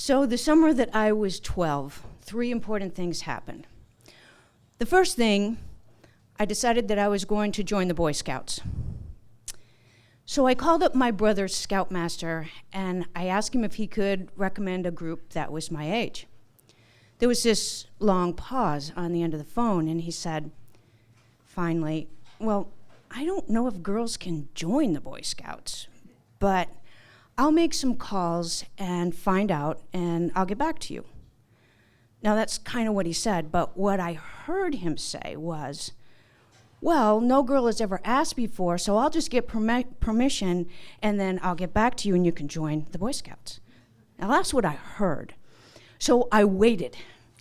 So the summer that I was 12, 3 important things happened. The first thing, I decided that I was going to join the Boy Scouts. So I called up my brother's scoutmaster, and I asked him if he could recommend a group that was my age. There was this long pause on the end of the phone, and he said, finally, well, I don't know if girls can join the Boy Scouts, but I'll make some calls and find out, and I'll get back to you. Now, that's kind of what he said, but what I heard him say was, well, no girl has ever asked before, so I'll just get permission, and then I'll get back to you, and you can join the Boy Scouts. Now, that's what I heard. So I waited.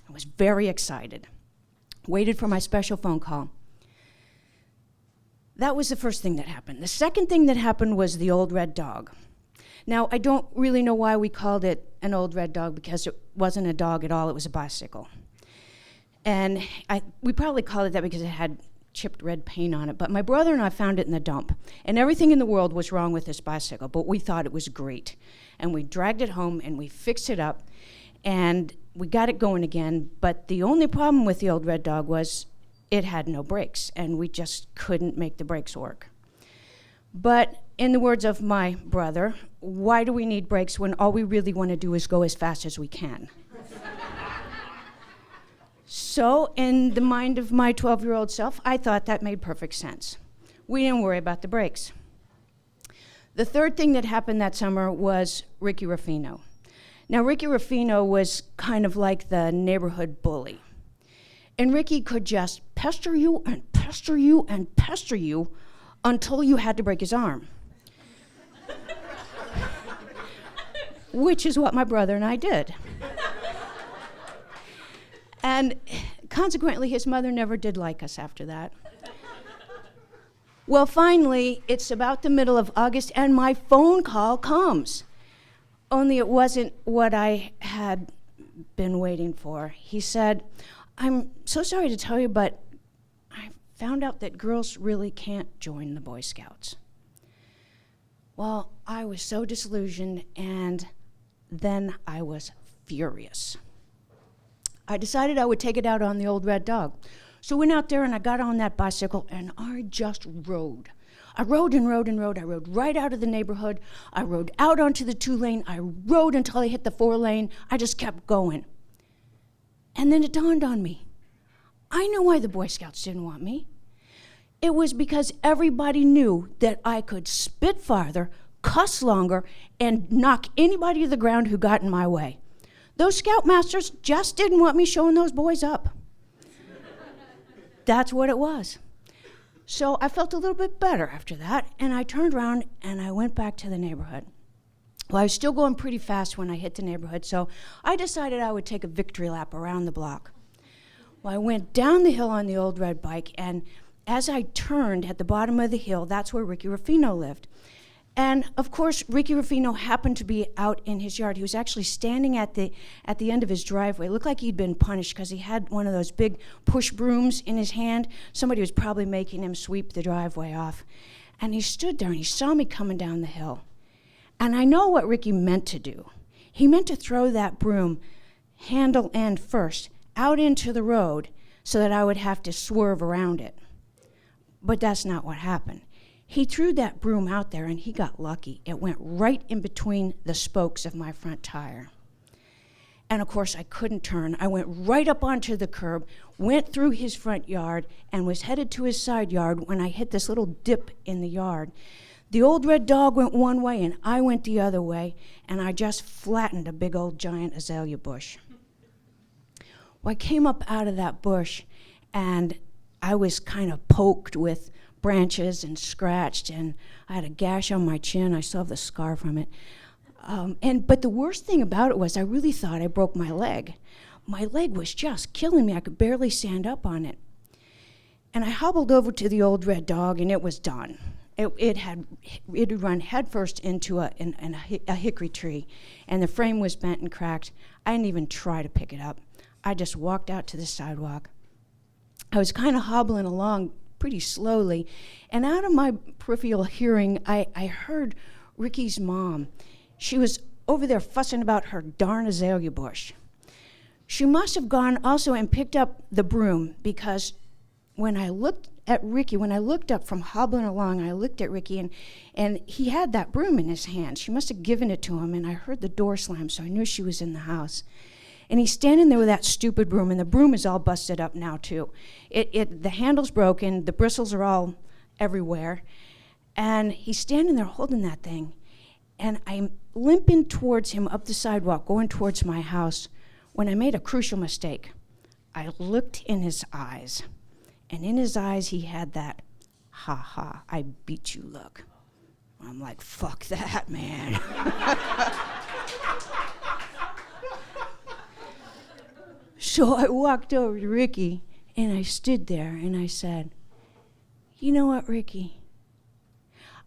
I was very excited. Waited for my special phone call. That was the first thing that happened. The second thing that happened was the old red dog. Now, I don't really know why we called it an old red dog, because it wasn't a dog at all, it was a bicycle. And we probably called it that because it had chipped red paint on it, but my brother and I found it in the dump, and everything in the world was wrong with this bicycle, but we thought it was great. And we dragged it home, and we fixed it up, and we got it going again, but the only problem with the old red dog was it had no brakes, and we just couldn't make the brakes work. But in the words of my brother, why do we need brakes when all we really want to do is go as fast as we can? So, in the mind of my 12-year-old self, I thought that made perfect sense. We didn't worry about the brakes. The third thing that happened that summer was Ricky Ruffino. Now, Ricky Ruffino was kind of like the neighborhood bully. And Ricky could just pester you and pester you and pester you until you had to break his arm. Which is what my brother and I did. And consequently, his mother never did like us after that. Well, finally, it's about the middle of August, and my phone call comes. Only it wasn't what I had been waiting for. He said, I'm so sorry to tell you, but I found out that girls really can't join the Boy Scouts. Well, I was so disillusioned, and then I was furious. I decided I would take it out on the old red dog. So I went out there and I got on that bicycle and I just rode. I rode and rode and rode. I rode right out of the neighborhood. I rode out onto the 2-lane. I rode until I hit the 4-lane. I just kept going. And then it dawned on me. I know why the Boy Scouts didn't want me. It was because everybody knew that I could spit farther, cuss longer, and knock anybody to the ground who got in my way. Those scoutmasters just didn't want me showing those boys up. That's what it was. So I felt a little bit better after that, and I turned around and I went back to the neighborhood. Well, I was still going pretty fast when I hit the neighborhood, so I decided I would take a victory lap around the block. Well, I went down the hill on the old red bike, and as I turned at the bottom of the hill, that's where Ricky Ruffino lived. And of course, Ricky Ruffino happened to be out in his yard. He was actually standing at the end of his driveway. It looked like he'd been punished because he had one of those big push brooms in his hand. Somebody was probably making him sweep the driveway off. And he stood there and he saw me coming down the hill. And I know what Ricky meant to do. He meant to throw that broom, handle end first, out into the road so that I would have to swerve around it. But that's not what happened. He threw that broom out there, and he got lucky. It went right in between the spokes of my front tire. And of course, I couldn't turn. I went right up onto the curb, went through his front yard, and was headed to his side yard when I hit this little dip in the yard. The old red dog went one way, and I went the other way, and I just flattened a big old giant azalea bush. Well, I came up out of that bush, and I was kind of poked with branches and scratched, and I had a gash on my chin. I still have the scar from it. But the worst thing about it was I really thought I broke my leg. My leg was just killing me. I could barely stand up on it. And I hobbled over to the old red dog, and it was done. It had run headfirst into a hickory tree, and the frame was bent and cracked. I didn't even try to pick it up. I just walked out to the sidewalk. I was kind of hobbling along pretty slowly, and out of my peripheral hearing, I heard Ricky's mom. She was over there fussing about her darn azalea bush. She must have gone also and picked up the broom, because when I looked at Ricky, when I looked up from hobbling along, I looked at Ricky, and he had that broom in his hand. She must have given it to him, and I heard the door slam, so I knew she was in the house. And he's standing there with that stupid broom, and the broom is all busted up now, too. The handle's broken, the bristles are all everywhere, and he's standing there holding that thing, and I'm limping towards him up the sidewalk, going towards my house, when I made a crucial mistake. I looked in his eyes, and in his eyes he had that, ha ha, I beat you look. I'm like, fuck that, man. So I walked over to Ricky, and I stood there, and I said, you know what, Ricky?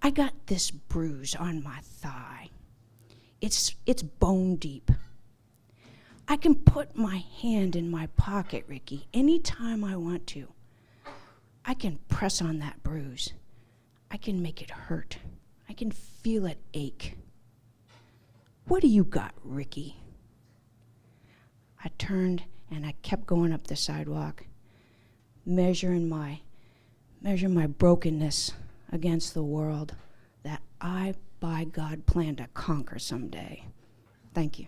I got this bruise on my thigh. It's bone deep. I can put my hand in my pocket, Ricky, anytime I want to. I can press on that bruise. I can make it hurt. I can feel it ache. What do you got, Ricky? I turned and I kept going up the sidewalk, measuring my brokenness against the world that I, by God, plan to conquer someday. Thank you.